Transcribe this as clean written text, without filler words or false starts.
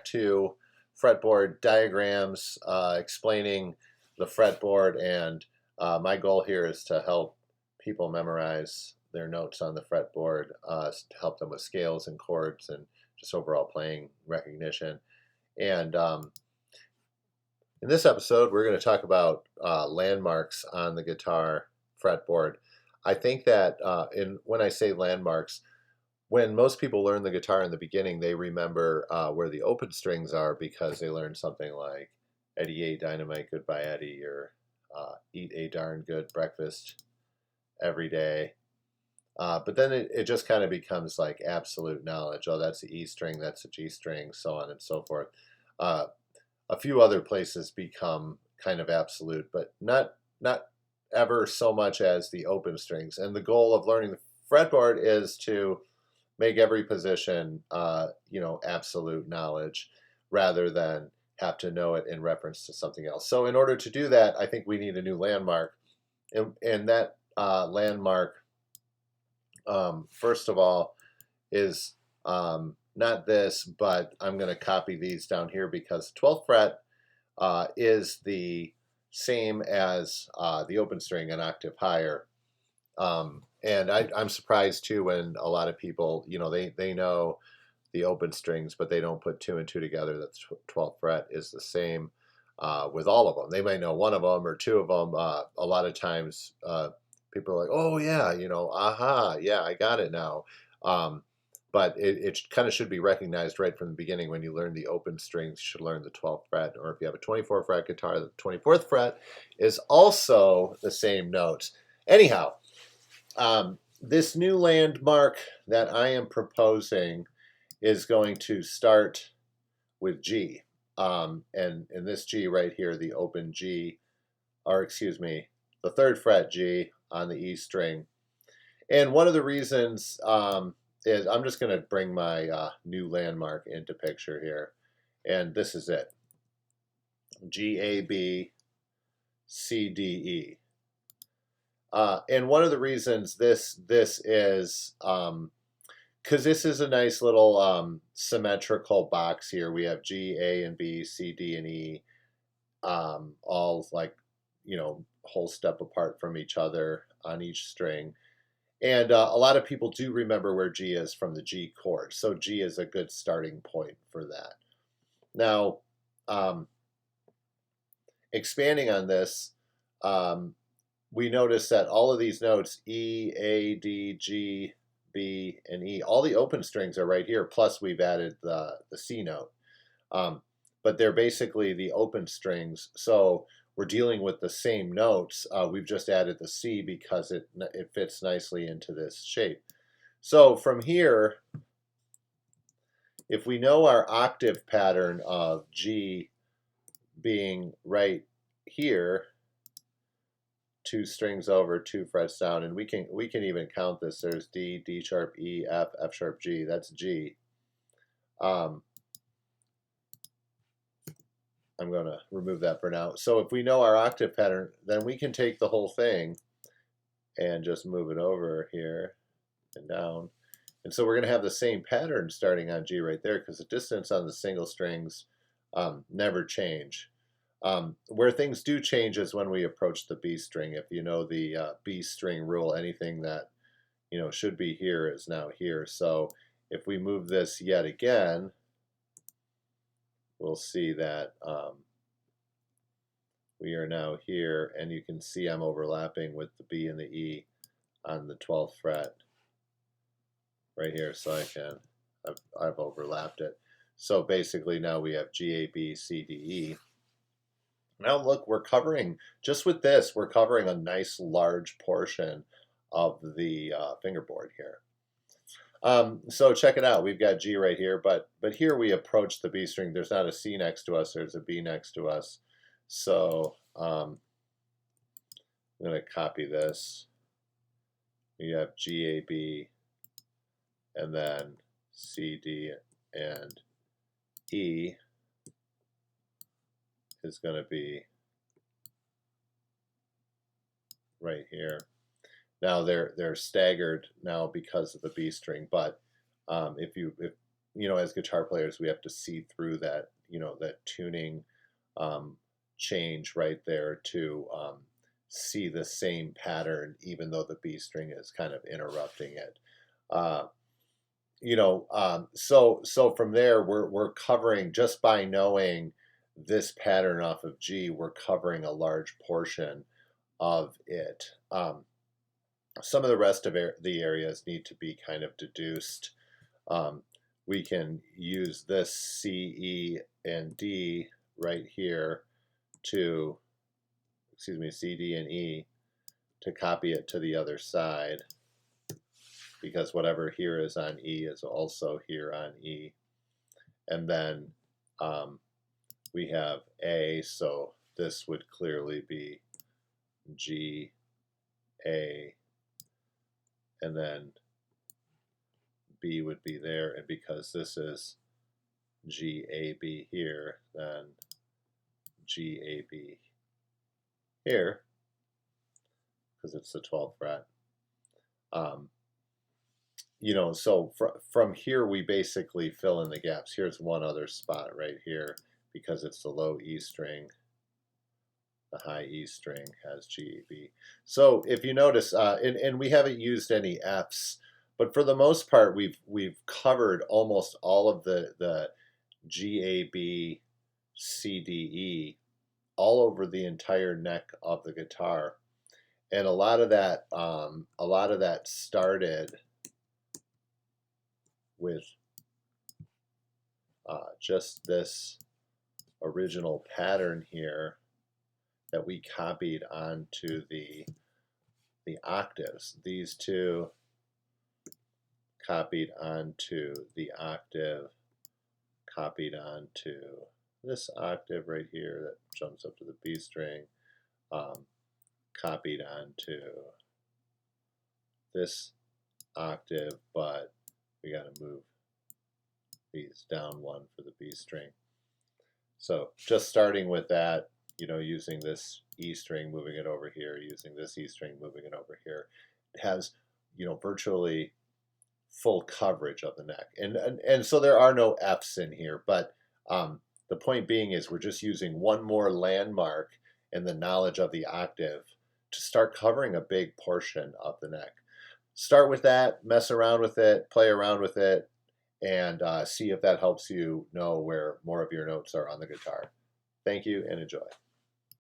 back to fretboard diagrams, explaining the fretboard, and my goal here is to help people memorize their notes on the fretboard, to help them with scales and chords and just overall playing recognition. And in this episode, we're going to talk about landmarks on the guitar fretboard. I think that when I say landmarks, when most people learn the guitar in the beginning, they remember where the open strings are because they learned something like Eddie A. Dynamite, Goodbye Eddie, or Eat a Darn Good Breakfast Every Day. But then it just kind of becomes like absolute knowledge. Oh, that's the E string, that's the G string, so on and so forth. A few other places become kind of absolute, but not ever so much as the open strings. And the goal of learning the fretboard is to make every position, absolute knowledge, rather than have to know it in reference to something else. So in order to do that, I think we need a new landmark. And that landmark, first of all, is not this, but I'm going to copy these down here because 12th fret is the same as the open string, an octave higher. And I'm surprised too when a lot of people, they know the open strings, but they don't put 2 and 2 together. That 12th fret is the same with all of them. They might know one of them or two of them. A lot of times people are like, oh yeah, aha, yeah, I got it now. But it kind of should be recognized right from the beginning. When you learn the open strings, you should learn the 12th fret. Or if you have a 24th fret guitar, the 24th fret is also the same notes. Anyhow, this new landmark that I am proposing is going to start with G. And this G right here, the open G, or excuse me, the 3rd fret G on the E string. And one of the reasons is I'm just going to bring my new landmark into picture here. And this is it. G, A, B, C, D, E. And one of the reasons this is, because this is a nice little symmetrical box here. We have G, A, and B, C, D, and E, all like, whole step apart from each other on each string. And a lot of people do remember where G is from the G chord. So G is a good starting point for that. Now, expanding on this, we notice that all of these notes, E, A, D, G, B, and E, all the open strings are right here, plus we've added the C note. But they're basically the open strings. So we're dealing with the same notes. We've just added the C because it fits nicely into this shape. So from here, if we know our octave pattern of G being right here, 2 strings over, 2 frets down, and we can even count this. There's D, D sharp, E, F, F sharp, G. That's G. I'm going to remove that for now. So if we know our octave pattern, then we can take the whole thing and just move it over here and down. And so we're going to have the same pattern starting on G right there, because the distance on the single strings never change. Where things do change is when we approach the B string. If you know the B string rule, anything that should be here is now here. So if we move this yet again, we'll see that we are now here, and you can see I'm overlapping with the B and the E on the 12th fret right here. So I've overlapped it. So basically now we have G, A, B, C, D, E. Now look, we're covering, just with this, we're covering a nice large portion of the fingerboard here. So check it out. We've got G right here, but here we approach the B string. There's not a C next to us. There's a B next to us. So I'm going to copy this. We have G, A, B, and then C, D, and E is going to be right here. Now they're staggered now because of the B string, but if you know, as guitar players, we have to see through that, you know, that tuning change right there to see the same pattern, even though the B string is kind of interrupting it. You know, so from there, we're covering, just by knowing this pattern off of G, we're covering a large portion of it. Some of the rest of the areas need to be kind of deduced. We can use this C, E, and D right here to, excuse me, C, D, and E, to copy it to the other side, because whatever here is on E is also here on E. And then we have A, so this would clearly be G, A, and then B would be there, and because this is G, A, B here, then G, A, B here, because it's the 12th fret. You know, so from here we basically fill in the gaps. Here's one other spot right here, because it's the low E string. The high E string has G, A, B. So if you notice, and we haven't used any Fs, but for the most part, we've covered almost all of the G, A, B, C, D, E all over the entire neck of the guitar, and a lot of that started with just this original pattern here that we copied onto the octaves. These two copied onto the octave, copied onto this octave right here that jumps up to the B string, copied onto this octave, but we got to move these down one for the B string. So just starting with that, you know, using this E string, moving it over here, using this E string, moving it over here, it has, you know, virtually full coverage of the neck. And so there are no Fs in here, but the point being is we're just using one more landmark in the knowledge of the octave to start covering a big portion of the neck. Start with that, mess around with it, play around with it, and see if that helps you know where more of your notes are on the guitar. Thank you and enjoy.